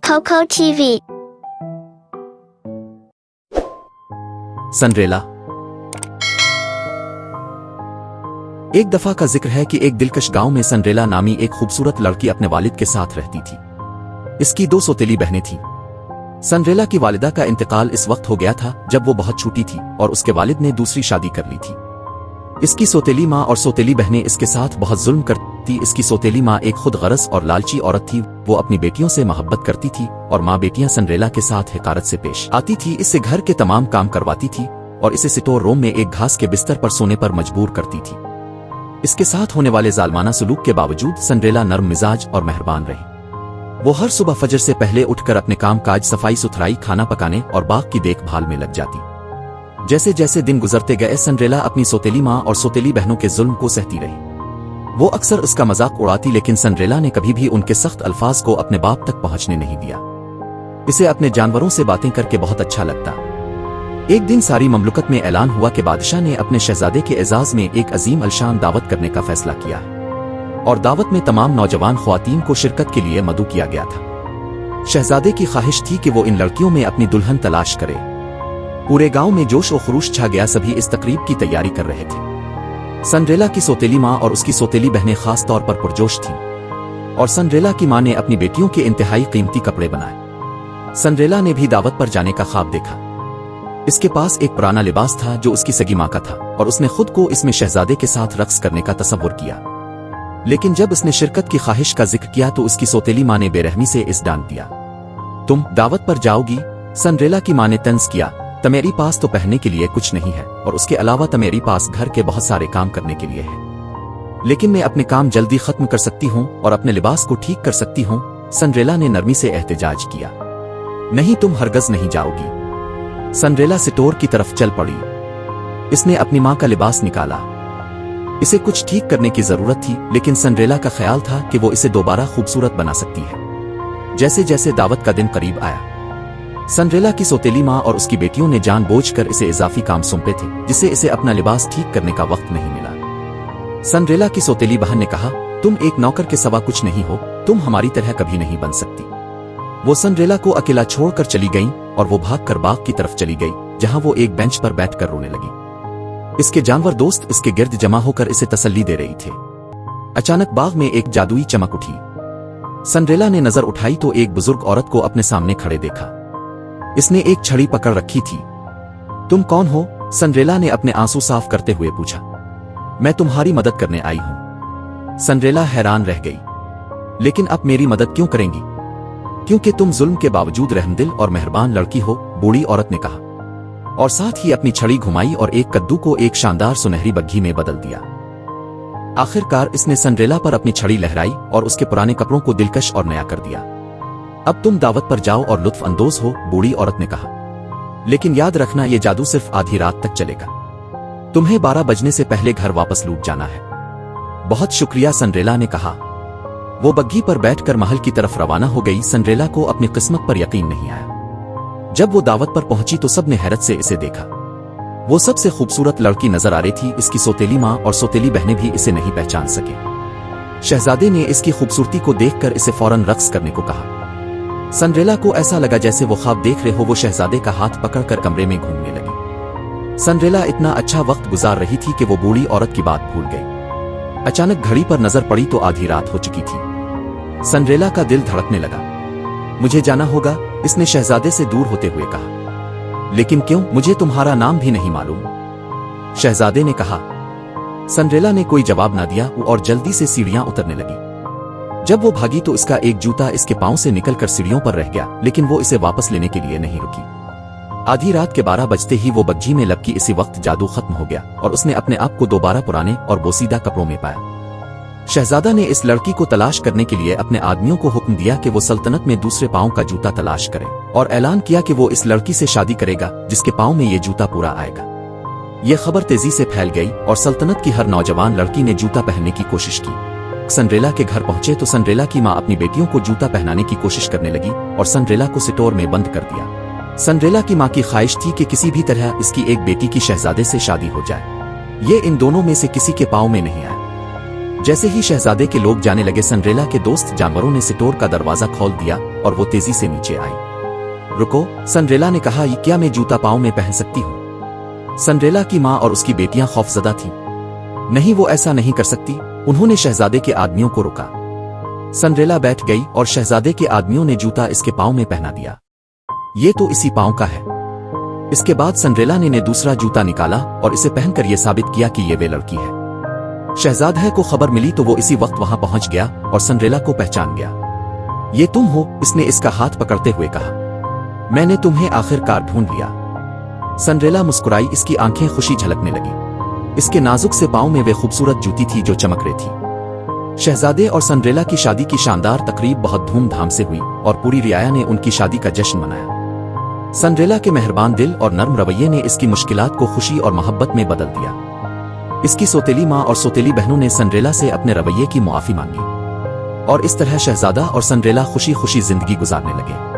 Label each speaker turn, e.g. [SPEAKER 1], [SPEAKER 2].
[SPEAKER 1] Coco TV.
[SPEAKER 2] सनरेला। एक दफा का जिक्र है कि एक दिलकश गांव में सनरेला नामी एक खूबसूरत लड़की अपने वालिद के साथ रहती थी। इसकी 2 सौतेली बहनें थीं। सनरेला की वालिदा का इंतकाल इस वक्त हो गया था जब वो बहुत छोटी थी और उसके वालिद ने दूसरी शादी कर ली थी। इसकी सौतेली माँ और सौतेली बहनें इसके साथ बहुत जुल्म करती। इसकी सौतेली माँ एक खुद गरज और लालची औरत थी। वो अपनी बेटियों से मोहब्बत करती थी और माँ बेटियां सनरेला के साथ हिकारत से पेश आती थी। इससे घर के तमाम काम करवाती थी और इसे स्टोर रूम में एक घास के बिस्तर पर सोने पर मजबूर करती थी। इसके साथ होने वाले जालमाना सलूक के बावजूद सनरेला नर्म मिजाज और मेहरबान रही। वो हर सुबह फजर से पहले उठकर अपने काम काज, सफाई सुथराई, खाना पकाने और बाग की देखभाल में लग जाती। जैसे जैसे दिन गुजरते गए सनरेला अपनी सौतेली माँ और सौतेली बहनों के जुल्म को सहती रही। वो अक्सर उसका मजाक उड़ाती, लेकिन सनरेला ने कभी भी उनके सख्त अल्फाज को अपने बाप तक पहुंचने नहीं दिया। इसे अपने जानवरों से बातें करके बहुत अच्छा लगता। एक दिन सारी ममलुकत में ऐलान हुआ कि बादशाह ने अपने शहजादे के एजाज में एक अजीम अलशान दावत करने का फैसला किया और दावत में तमाम नौजवान ख्वातीन को शिरकत के लिए मदऊ किया गया था। शहजादे की ख्वाहिश थी कि वो इन लड़कियों में अपनी दुल्हन तलाश करे। पूरे गांव में जोश और खरूश छा गया। सभी इस तकरीब की तैयारी कर रहे थे। सनरेला की सौतेली माँ और उसकी सौतेली बहनें खास तौर पर पुरजोश थीं और सनरेला की माँ ने अपनी बेटियों के इंतहाई कीमती कपड़े बनाए। सनरेला ने भी दावत पर जाने का ख्वाब देखा। इसके पास एक पुराना लिबास था जो उसकी सगी माँ का था और उसने खुद को इसमें शहजादे के साथ रक्स करने का तसव्वुर किया। लेकिन जब उसने शिरकत की ख्वाहिश का जिक्र किया तो उसकी सौतेली माँ ने बेरहमी से इस डांट दिया। तुम दावत पर जाओगी? सनरेला की माँ ने तंज किया। तमेरी पास तो पहनने के लिए कुछ नहीं है और उसके अलावा तमेरी पास घर के बहुत सारे काम करने के लिए है। लेकिन मैं अपने काम जल्दी खत्म कर सकती हूँ और अपने लिबास को ठीक कर सकती हूँ। सनरेला ने नरमी से एहतजाज किया। नहीं, तुम हरगज नहीं जाओगी। सनरेला स्टोर की तरफ चल पड़ी। इसने अपनी माँ का लिबास निकाला। इसे कुछ ठीक करने की जरूरत थी, लेकिन सनरेला का ख्याल था कि वो इसे दोबारा खूबसूरत बना सकती है। जैसे जैसे दावत का दिन करीब आया, सनरेला की सौतेली माँ और उसकी बेटियों ने जानबूझकर इसे इजाफी काम सौंपे थे, जिससे इसे अपना लिबास ठीक करने का वक्त नहीं मिला। सनरेला की सौतेली बहन ने कहा, तुम एक नौकर के सिवा कुछ नहीं हो, तुम हमारी तरह कभी नहीं बन सकती। वो सनरेला को अकेला छोड़कर चली गईं और वो भागकर बाग की तरफ चली गई, जहां वो एक बेंच पर बैठकर रोने लगी। इसके जानवर दोस्त इसके गिर्द जमा होकर इसे तसल्ली दे रही थे। अचानक बाग में एक जादुई चमक उठी। सनरेला ने नजर उठाई तो एक बुजुर्ग औरत को अपने सामने खड़े देखा। इसने एक छड़ी पकड़ रखी थी। तुम कौन हो? सनरेला ने अपने आंसू साफ करते हुए पूछा। मैं तुम्हारी मदद करने आई हूं। सनरेला हैरान रह गई। लेकिन अब मेरी मदद क्यों करेंगी? क्योंकि तुम जुल्म के बावजूद रहमदिल और मेहरबान लड़की हो, बूढ़ी औरत ने कहा और साथ ही अपनी छड़ी घुमाई और एक कद्दू को एक शानदार सुनहरी बग्घी में बदल दिया। आखिरकार इसने सनरेला पर अपनी छड़ी लहराई और उसके पुराने कपड़ों को दिलकश और नया कर दिया। अब तुम दावत पर जाओ और लुत्फ अंदोज हो, बूढ़ी औरत ने कहा। लेकिन याद रखना, यह जादू सिर्फ आधी रात तक चलेगा। तुम्हें 12 बजने से पहले घर वापस लौट जाना है। बहुत शुक्रिया, सनरेला ने कहा। वो बग्घी पर बैठकर महल की तरफ रवाना हो गई। सनरेला को अपनी किस्मत पर यकीन नहीं आया। जब वो दावत पर पहुंची तो सबने हैरत से इसे देखा। वो सबसे खूबसूरत लड़की नजर आ रही थी। इसकी सौतेली माँ और सौतेली बहनें भी इसे नहीं पहचान सके। शहजादे ने इसकी खूबसूरती को देखकर इसे फौरन रक्स करने को कहा। सनरेला को ऐसा लगा जैसे वो ख्वाब देख रहे हो। वो शहजादे का हाथ पकड़कर कमरे में घूमने लगी। सनरेला इतना अच्छा वक्त गुजार रही थी कि वो बूढ़ी औरत की बात भूल गई। अचानक घड़ी पर नजर पड़ी तो आधी रात हो चुकी थी। सनरेला का दिल धड़कने लगा। मुझे जाना होगा, इसने शहजादे से दूर होते हुए कहा। लेकिन क्यों? मुझे तुम्हारा नाम भी नहीं मालूम, शहजादे ने कहा। सनरेला ने कोई जवाब ना दिया और जल्दी से सीढ़ियां उतरने लगी। जब वो भागी तो इसका एक जूता इसके पांव से निकलकर सीढ़ियों पर रह गया, लेकिन वो इसे वापस लेने के लिए नहीं रुकी। आधी रात के 12 बजते ही वो बग्घी में लपकी। इसी वक्त जादू खत्म हो गया और उसने अपने आप को दोबारा पुराने और बोसीदा कपड़ों में पाया। शहजादा ने इस लड़की को तलाश करने के लिए अपने आदमियों को हुक्म दिया कि वो सल्तनत में दूसरे पांव का जूता तलाश करें और ऐलान किया कि वो इस लड़की से शादी करेगा जिसके पांव में ये जूता पूरा आएगा। ये खबर तेजी से फैल गई और सल्तनत की हर नौजवान लड़की ने जूता पहनने की कोशिश की। सनरेला के घर पहुंचे तो सनरेला की माँ अपनी बेटियों को जूता पहनाने की कोशिश करने लगी और सनरेला को स्टोर में बंद कर दिया। सनरेला की माँ की ख्वाहिश थी कि किसी भी तरह इसकी एक बेटी की शहजादे से शादी हो जाए। ये इन दोनों में से किसी के पांव में नहीं आया। जैसे ही शहजादे के लोग जाने लगे सनरेला के दोस्त जानवरों ने स्टोर का दरवाजा खोल दिया और वो तेजी से नीचे आई। रुको, सनरेला ने कहा, ये क्या मैं जूता पाँव में पहन सकती हूँ? सनरेला की माँ और उसकी बेटियां खौफजदा थीं। नहीं, वो ऐसा नहीं कर सकती। उन्होंने शहजादे के आदमियों को रोका। सनरेला बैठ गई और शहजादे के आदमियों ने जूता इसके पाँव में पहना दिया। ये तो इसी पाँव का है। इसके बाद सनरेला ने दूसरा जूता निकाला और इसे पहनकर यह साबित किया कि ये वे लड़की है। शहजादे को खबर मिली तो वो इसी वक्त वहां पहुंच गया और सनरेला को पहचान गया। ये तुम हो? इसने इसका हाथ पकड़ते हुए कहा। मैंने तुम्हें आखिरकार ढूंढ लिया। सनरेला मुस्कुराई, इसकी आंखें खुशी झलकने लगी। इसके नाजुक से पाँव में वे खूबसूरत जूती थी जो चमक रही थी। शहजादे और सनरेला की शादी की शानदार तकरीब बहुत धूमधाम से हुई और पूरी रियाया ने उनकी शादी का जश्न मनाया। सनरेला के मेहरबान दिल और नर्म रवैये ने इसकी मुश्किलात को खुशी और मोहब्बत में बदल दिया। इसकी सौतेली माँ और सौतेली बहनों ने सनरेला से अपने रवैये की मुआफी मांगी और इस तरह शहजादा और सनरेला खुशी खुशी जिंदगी गुजारने लगे।